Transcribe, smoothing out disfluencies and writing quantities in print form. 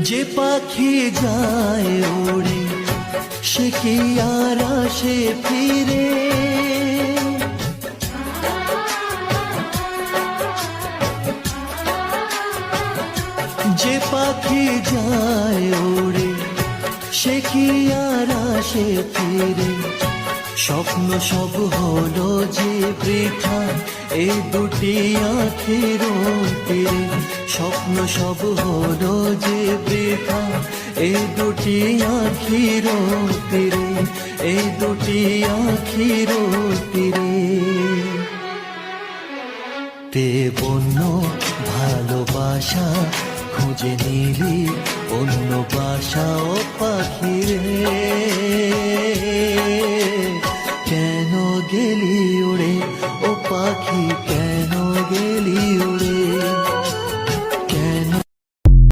যে পাখি যায় ওড়ে সে কি আর আসে ফিরে, যে পাখি যায় ওড়ে সে কি আর আসে ফিরে। স্বপ্ন সব হলো যে বৃথা এই দুটি আঁখের তীরে, স্বপ্ন সব হলো যে বৃথা এই দুটি আঁখের তীরে, এই দুটি আঁখের তীরে। তে বন্য ভালোবাসা খুঁজে নিলি অন্য বাসা ও পাখিরে, কেন গেলি উড়ে ও পাখি কেন গেলি উড়ে।